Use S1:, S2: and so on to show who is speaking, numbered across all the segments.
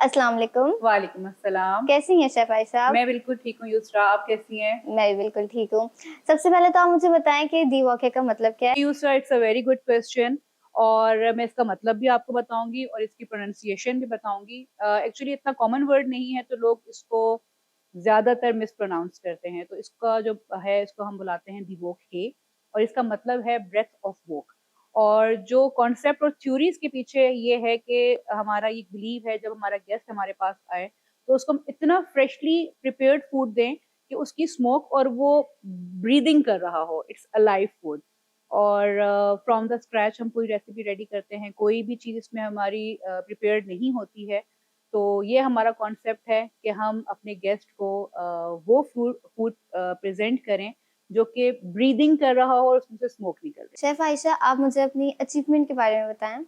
S1: अस्सलाम वालेकुम।
S2: वालेकुम अस्सलाम।
S1: कैसी हैं शेफ़ आयशा आप?
S2: मैं बिल्कुल ठीक हूँ यूसरा, आप कैसी हैं?
S1: मैं भी बिल्कुल ठीक हूँ। सबसे पहले तो आप मुझे बताएँ कि डिवॉकिंग का मतलब क्या है?
S2: Yusra it's a very good question और मैं इसका मतलब भी आपको बताऊँगी और इसकी प्रोनंसिएशन भी बताऊँगी। एक्चुअली इतना कॉमन वर्ड नहीं है तो लोग इसको ज़्यादातर मिसप्रोनाउंस करते हैं। तो इसका जो है इसको हम बुलाते हैं डिवोक हे और इसका मतलब है ब्रेथ ऑफ वोक। और जो कॉन्सेप्ट और थ्योरीज़ के पीछे ये है कि हमारा ये बिलीव है जब हमारा गेस्ट हमारे पास आए, तो उसको हम इतना फ्रेशली प्रिपेयर्ड फूड दें कि उसकी स्मोक और वो ब्रीदिंग कर रहा हो, इट्स अ लाइव फूड। और फ्रॉम द स्क्रैच हम पूरी रेसिपी रेडी करते हैं, कोई भी चीज़ इसमें हमारी प्रिपेयर्ड नहीं होती है। तो ये हमारा कॉन्सेप्ट है कि हम अपने गेस्ट को वो फूड फूड प्रेज़ेंट करें जो कि ब्रीदिंग कर रहा हो और उसमें से स्मोक निकल रही।
S1: शेफ़ आयशा आप मुझे अपनी अचीवमेंट के बारे में बताएँ?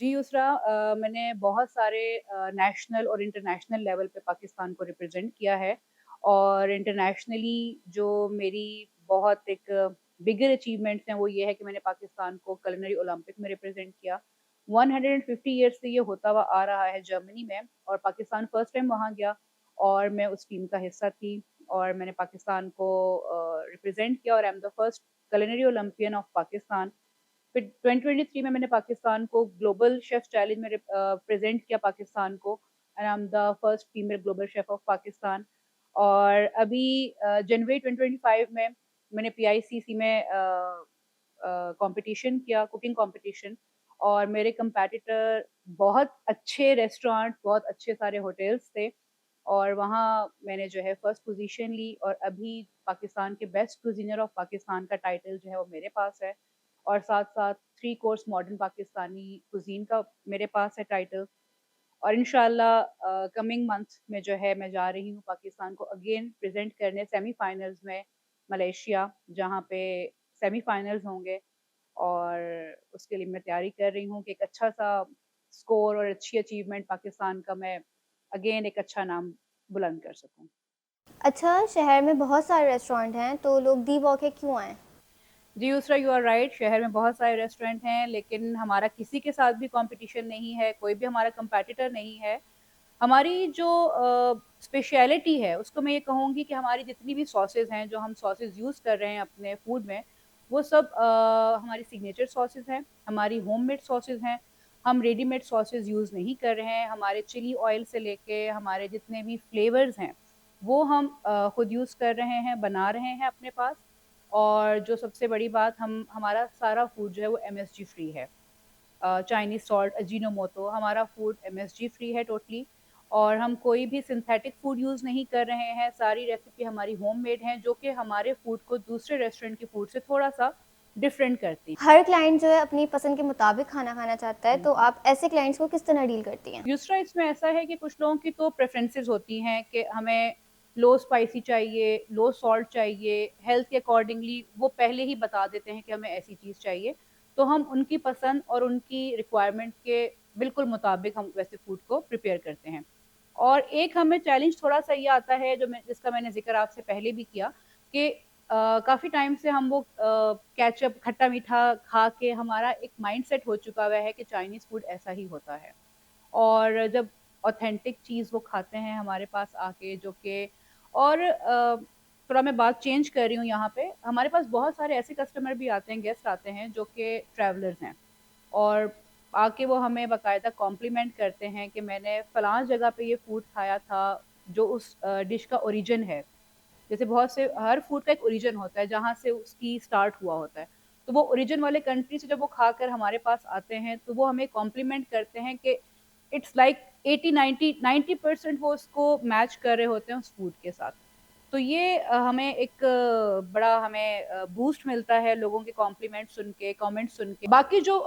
S2: जी, उसरा मैंने बहुत सारे नेशनल और इंटरनेशनल लेवल पे पाकिस्तान को रिप्रेज़ेंट किया है और इंटरनेशनली जो मेरी बहुत एक बिगर अचीवमेंट्स हैं, वो ये है कि मैंने पाकिस्तान को कुलिनरी ओलंपिक में रिप्रेज़ेंट किया। 150 ईयर्स से ये होता हुआ आ रहा है जर्मनी में और पाकिस्तान फर्स्ट टाइम वहाँ गया और मैं उस टीम का हिस्सा थी और मैंने पाकिस्तान को रिप्रेज़ेंट किया और I am the first culinary Olympian of Pakistan. फिर 2023 में मैंने पाकिस्तान को ग्लोबल शेफ चैलेंज में प्रेजेंट किया पाकिस्तान को and I am the first female global chef of Pakistan. और अभी जनवरी 2025 में मैंने पीआईसीसी में कंपटीशन किया, कुकिंग कंपटीशन। और मेरे कंपेटिटर बहुत अच्छे रेस्टोरेंट, बहुत अच्छे सारे होटल्स थे और वहाँ मैंने जो है फर्स्ट पोजीशन ली और अभी पाकिस्तान के बेस्ट कुजीनर ऑफ पाकिस्तान का टाइटल जो है वो मेरे पास है और साथ-साथ 3 कोर्स मॉडर्न पाकिस्तानी कुज़ीन का मेरे पास है टाइटल। और इंशाल्लाह कमिंग मंथ में जो है मैं जा रही हूँ पाकिस्तान को अगेन प्रेज़ेंट करने सेमीफाइनल्स में मलेशिया, जहाँ पे सेमीफाइनल्स होंगे और उसके लिए मैं तैयारी कर रही हूँ कि एक अच्छा-सा स्कोर और अच्छी अचीवमेंट पाकिस्तान का मैं अगेन एक अच्छा नाम बुलंद कर सकूँ।
S1: अच्छा, शहर में बहुत सारे रेस्टोरेंट हैं, तो लोग डिवॉकिंग क्यों आएँ?
S2: जी, उसरा यू आर राइट, शहर में बहुत सारे रेस्टोरेंट हैं, लेकिन हमारा किसी के साथ भी कॉम्पिटिशन नहीं है, कोई भी हमारा कम्पेटिटर नहीं है। हमारी जो स्पेशलिटी है, उसको मैं ये कहूँगी कि हमारी जितनी भी सॉसेज़ हैं, जो हम सॉसेज़ यूज़ कर रहे हैं अपने फूड में, वो सब हमारी सिग्नेचर सॉसेज़ हैं, हमारी होममेड सॉसेज़ हैं। हम रेडीमेड सॉसेज़ यूज़ नहीं कर रहे हैं, हमारे चिली ऑयल से लेके हमारे जितने भी फ्लेवर्स हैं, वो हम खुद यूज़ कर रहे हैं, बना रहे हैं अपने पास। और जो सबसे बड़ी बात हम हमारा सारा फूड जो है वो एमएसजी फ्री है। चाइनीज़ सॉल्ट, अजीनोमोटो हमारा फूड एमएसजी फ्री है टोटली और हम कोई भी सिंथेटिक फूड यूज़ नहीं कर रहे हैं। सारी रेसिपी हमारी होममेड हैं जो कि हमारे फूड को दूसरे रेस्टोरेंट के फूड से थोड़ा-सा डिफरेंट करती हैं।
S1: हर क्लाइंट जो है अपनी पसंद के मुताबिक खाना खाना चाहता है,
S2: हुँ,
S1: तो
S2: हुँ।
S1: आप ऐसे क्लाइंट्स को किस तरह डील करती हैं?
S2: दूसरा इसमें ऐसा है कि कुछ लोगों की तो प्रेफ़रेंसेस होती हैं कि हमें लो स्पाइसी चाहिए, लो सॉल्ट चाहिए, हेल्थ के अकॉर्डिंगली वो पहले ही बता देते हैं कि हमें ऐसी चीज़ चाहिए। तो हम उनकी पसंद और उनकी रिक्वायरमेंट के बिल्कुल मुताबिक हम वैसे फूड को प्रिपेयर करते हैं। और एक हमें चैलेंज थोड़ा-सा ये आता है जो मैं जिसका मैंने ज़िक्र आपसे पहले भी किया कि काफ़ी टाइम से हम वो केचअप खट्टा-मीठा खा के हमारा एक माइंडसेट हो चुका हुआ है कि चाइनीज़ फूड ऐसा ही होता है। और जब ऑथेंटिक चीज़ वो खाते हैं हमारे पास आके जो कि और थोड़ा मैं बात चेंज कर रही हूँ यहाँ पे, हमारे पास बहुत सारे ऐसे कस्टमर भी आते हैं, गेस्ट आते हैं जो कि ट्रैवलर्स हैं और आके वो हमें बाकायदा कॉम्प्लीमेंट करते हैं कि मैंने फलाँ जगह पे ये फूड खाया था, जो उस डिश का ओरिजिन है। जैसे बहुत से हर फूड का एक ओरिजिन होता है, जहाँ से उसकी स्टार्ट हुआ होता है। तो वो ओरिजिन वाले कंट्री से जब वो खाकर हमारे पास आते हैं, तो वो हमें कॉम्प्लीमेंट करते हैं कि इट्स लाइक 80-90% वो उसको मैच कर रहे होते हैं उस फूड के साथ। तो ये हमें एक बड़ा हमें बूस्ट मिलता है लोगों के कॉम्प्लीमेंट सुन के, कमेंट सुन के। बाकी जो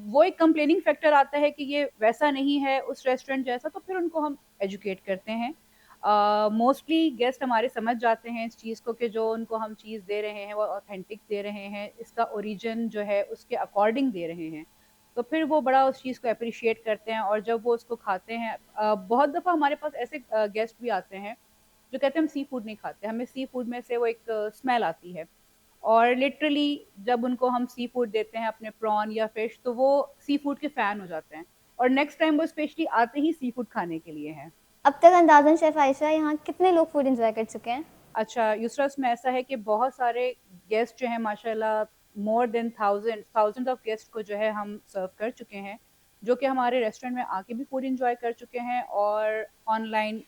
S2: वो एक कंप्लेनिंग फैक्टर आता है कि ये वैसा नहीं है उस रेस्टोरेंट जैसा, तो फिर उनको हम एजुकेट करते हैं। मोस्टली गेस्ट हमारे समझ जाते हैं इस चीज़ को कि जो उनको हम चीज़ दे रहे हैं वो ऑथेंटिक दे रहे हैं, इसका ओरिजिन जो है उसके अकॉर्डिंग दे रहे हैं। तो फिर वो बड़ा उस चीज़ को एप्रिशिएट करते हैं और जब वो उसको खाते हैं बहुत दफ़ा हमारे पास ऐसे गेस्ट भी आते हैं जो कहते हैं हम सी फूड नहीं खाते, हमें सी फूड में से वो एक स्मेल आती है और लिटरली जब उनको हम सी फूड देते हैं अपने प्रॉन या फिश तो वो सी फूड के फ़ैन हो जाते हैं। और नेक्स्ट टाइम वो स्पेशली आते ही सी फूड खाने के लिए हैं।
S1: अब तक अंदाज़न शेफ़ आयशा यहाँ कितने लोग फूड एन्जॉय कर चुके हैं?
S2: अच्छा, यूसरा इसमें ऐसा है कि बहुत सारे गेस्ट जो हैं माशाल्लाह, more than thousands of guest को जो है हम सर्व कर चुके हैं, जो कि हमारे रेस्टोरेंट में आके भी फूड एन्जॉय कर चुके हैं और ऑनलाइन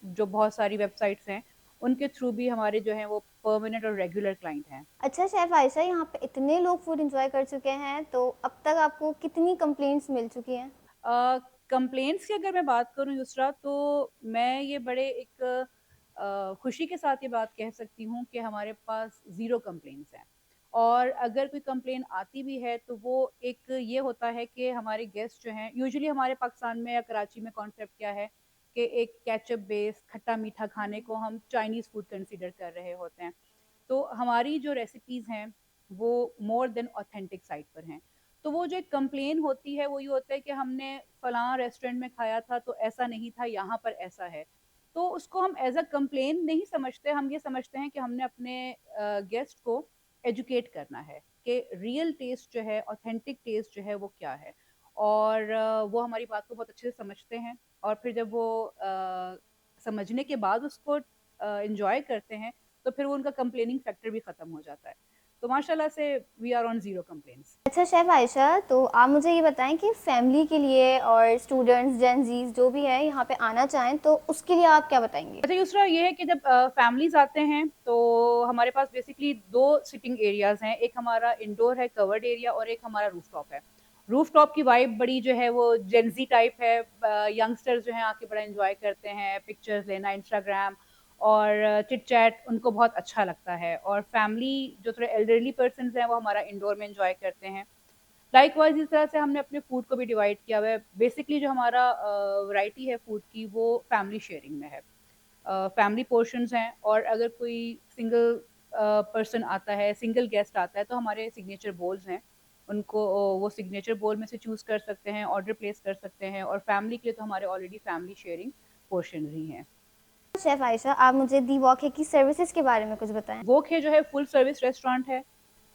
S2: जो बहुत सारी वेबसाइट्स हैं, उनके थ्रू भी हमारे जो हैं वो परमानेंट और रेगुलर क्लाइंट हैं।
S1: अच्छा शेफ़ आयशा, यहाँ पे इतने लोग फूड एन्जॉय कर चुके हैं, तो अब तक आपको कितनी कंप्लेंट्स मिल चुकी हैं?
S2: कंप्लेंट्स की अगर मैं बात करूँ युसरा, तो मैं ये बड़े एक खुशी के साथ ये बात कह सकती हूँ कि हमारे पास ज़ीरो कंप्लेंट्स हैं। और अगर कोई कंप्लेंट आती भी है तो वो एक ये होता है कि हमारे गेस्ट जो हैं, यूजुअली हमारे पाकिस्तान में या कराची में कॉन्सेप्ट क्या है कि एक केचप बेस खट्टा मीठा खाने को हम चाइनीज़ फूड कंसीडर कर रहे होते हैं। तो हमारी जो रेसिपीज़ हैं वो मोर देन ऑथेंटिक साइड पर हैं। तो वो जो एक कंप्लेन होती है वो ये होता है कि हमने फलां रेस्टोरेंट में खाया था तो ऐसा नहीं था, यहाँ पर ऐसा है। तो उसको हम एज़ अ कंप्लेन नहीं समझते, हम ये समझते हैं कि हमने अपने गेस्ट को एजुकेट करना है कि रियल टेस्ट जो है, ऑथेंटिक टेस्ट जो है वो क्या है। और वो हमारी बात को बहुत अच्छे से समझते हैं और फिर जब वो समझने के बाद उसको एन्जॉय करते हैं, तो फिर वो उनका कंप्लेनिंग फैक्टर भी खत्म हो जाता है। तो माशाल्लाह से we are on zero complaints.
S1: अच्छा शेफ़ आयशा, तो आप मुझे ये बताएँ कि फैमिली के लिए और स्टूडेंट्स, जेन ज़ीज़ जो भी है यहाँ पे आना चाहें, तो उसके लिए आप क्या बताएँगे?
S2: अच्छा, दूसरा ये है कि जब फैमिलीज़ आते हैं तो हमारे पास बेसिकली 2 सिटिंग एरियाज़ हैं। एक हमारा इंडोर है कवर्ड एरिया और एक हमारा रूफटॉप है। रूफटॉप की वाइब बड़ी जो है वो जेन ज़ी टाइप है। यंगस्टर्स जो हैं आके बड़ा एन्जॉय करते हैं, पिक्चर्स लेना, इंस्टाग्राम और चिट-चैट उनको बहुत अच्छा लगता है। और फैमिली जो थोड़े एल्डरली पर्सन्स हैं वो हमारा इंडोर में एन्जॉय करते हैं। लाइकवाइज़ इस तरह से हमने अपने फूड को भी डिवाइड किया हुआ है। बेसिकली जो हमारा वैरायटी है फूड की वो फैमिली शेयरिंग में है। फैमिली पोर्शंस हैं और अगर कोई सिंगल पर्सन आता है, सिंगल गेस्ट आता है तो हमारे सिग्नेचर बोल्स हैं। उनको वो सिग्नेचर बोल में से चूज़ कर सकते हैं, ऑर्डर प्लेस कर सकते हैं और फैमिली के लिए तो हमारे ऑलरेडी फैमिली शेयरिंग पोर्शंस ही हैं।
S1: शेफ़ आयशा, आप मुझे दी वॉक है की सर्विसेज़ के बारे में कुछ बताएँ?
S2: वोक है जो है फुल सर्विस रेस्टोरेंट है।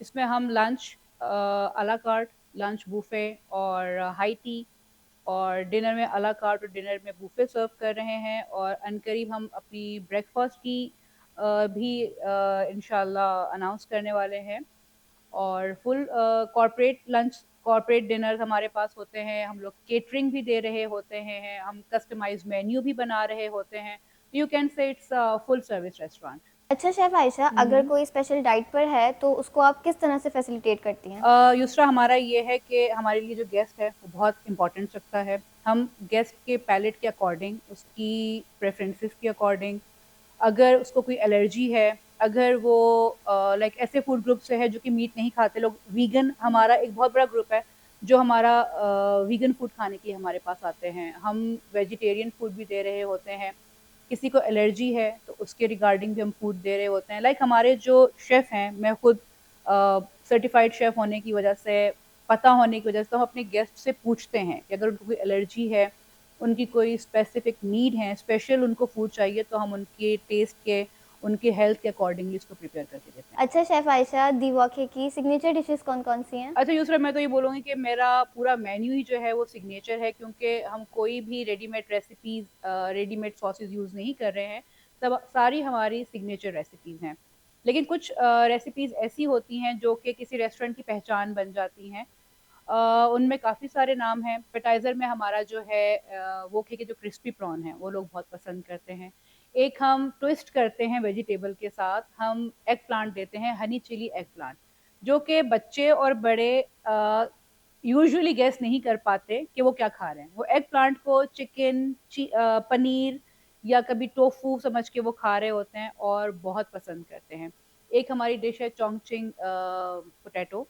S2: इसमें हम लंच आ ला कार्ट, लंच बुफे और हाई टी और डिनर में आ ला कार्ट और डिनर में बुफे सर्व कर रहे हैं और अनकरीब हम अपनी ब्रेकफ़ास्ट की भी इंशाल्लाह अनाउंस करने वाले हैं। और full corporate lunch, corporate dinners हमारे पास होते हैं। हम लोग केटरिंग भी दे रहे होते हैं, हम कस्टमाइज़्ड मेन्यू भी बना रहे होते हैं। You can say it's a full service restaurant.
S1: अच्छा शेफ़ आयशा,
S2: हुँ,
S1: अगर
S2: हुँ।
S1: कोई स्पेशल डाइट पर है, तो उसको आप किस तरह से फैसिलिटेट करती हैं?
S2: दूसरा हमारा ये है कि हमारे लिए जो गेस्ट है वो बहुत इम्पोर्टेंस रखता है। हम गेस्ट के पैलेट के अकॉर्डिंग, उसकी प्रेफ़रेंसेस के अकॉर्डिंग, अगर उसको कोई एलर्जी है, अगर वो लाइक ऐसे फूड ग्रुप से है जो कि मीट नहीं खाते लोग, वीगन हमारा एक बहुत बड़ा ग्रुप है जो हमारा वीगन फूड खाने के लिए हमारे पास आते हैं। हम वेजिटेरियन फूड भी दे रहे होते हैं। किसी को एलर्जी है तो उसके रिगार्डिंग भी हम फूड दे रहे होते हैं। लाइक हमारे जो शेफ़ हैं, मैं खुद सर्टिफ़ाइड शेफ़ होने की वजह से, पता होने की वजह से, तो हम अपने गेस्ट से पूछते हैं कि अगर उनको कोई एलर्जी है, उनकी कोई स्पेसिफ़िक नीड है, स्पेशल उनको फूड चाहिए, तो हम उनके टेस्ट के, उनके हेल्थ के अकॉर्डिंगली उसको प्रिपेयर करके देते हैं।
S1: अच्छा शेफ़ आयशा, दी वॉक है की सिग्नेचर डिशेज़ कौन-कौन सी हैं?
S2: अच्छा दूसरा मैं तो ये बोलूँगी कि मेरा पूरा मेन्यू ही जो है वो सिग्नेचर है, क्योंकि हम कोई भी readymade recipes readymade sauces use नहीं कर रहे हैं। सब सारी हमारी सिग्नेचर रेसिपीज़ हैं। लेकिन कुछ रेसिपीज़ ऐसी होती हैं जो कि किसी रेस्टोरेंट की पहचान बन जाती हैं। उनमें काफ़ी सारे नाम हैं। एपेटाइज़र में हमारा जो है वो के जो क्रिस्पी प्रॉन है, वो लोग बहुत पसंद करते हैं। एक हम ट्विस्ट करते हैं वेजिटेबल के साथ, हम एग प्लांट देते हैं, हनी चिली एग प्लांट, जो कि बच्चे और बड़े यूजुअली गेस नहीं कर पाते कि वो क्या खा रहे हैं। वो एग प्लांट को चिकन, पनीर या कभी टोफू समझ के वो खा रहे होते हैं और बहुत पसंद करते हैं। एक हमारी डिश है चोंगचिंग पोटैटो,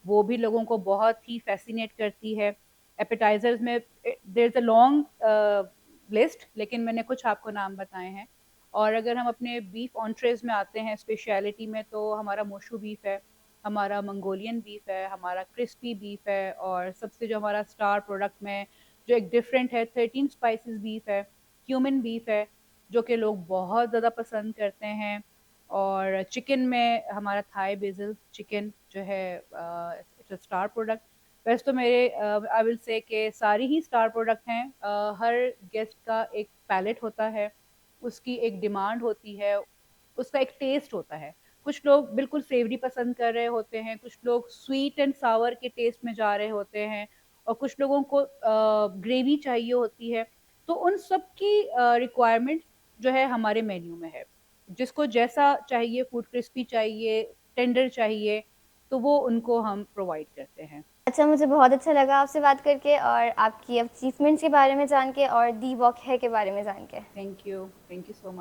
S2: वो भी लोगों को बहुत ही फ़ैसिनेट करती है। एपेटाइज़र्स में there is a long list, लेकिन मैंने कुछ आपको नाम बताए हैं। और अगर हम अपने बीफ एंट्रीज़ में आते हैं स्पेशलिटी में, तो हमारा मोशू बीफ है, हमारा मंगोलियन बीफ है, हमारा क्रिस्पी बीफ है और सबसे जो हमारा स्टार प्रोडक्ट में जो एक डिफरेंट है 13 स्पाइसेस बीफ है, क्यूमिन बीफ है, जो कि लोग बहुत ज़्यादा पसंद करते हैं। और चिकन में हमारा थाई बेसिल चिकन जो है इट्स अ स्टार प्रोडक्ट। वैसे तो मेरे आई विल से कि सारी ही स्टार प्रोडक्ट हैं। हर गेस्ट का एक पैलेट होता है, उसकी एक डिमांड होती है, उसका एक टेस्ट होता है। कुछ लोग बिल्कुल सेवरी पसंद कर रहे होते हैं, कुछ लोग स्वीट एंड सावर के टेस्ट में जा रहे होते हैं, और कुछ लोगों को ग्रेवी चाहिए होती है। तो उन सब की रिक्वायरमेंट जो है हमारे मेन्यू में है। जिसको जैसा चाहिए, फूड क्रिस्पी चाहिए, टेंडर चाहिए, तो वो उनको हम प्रोवाइड करते हैं।
S1: अच्छा, मुझे बहुत अच्छा लगा आपसे बात करके और आपकी अचीवमेंट्स के बारे में जान के और दी वॉक है के बारे में जान के।
S2: Thank you so much.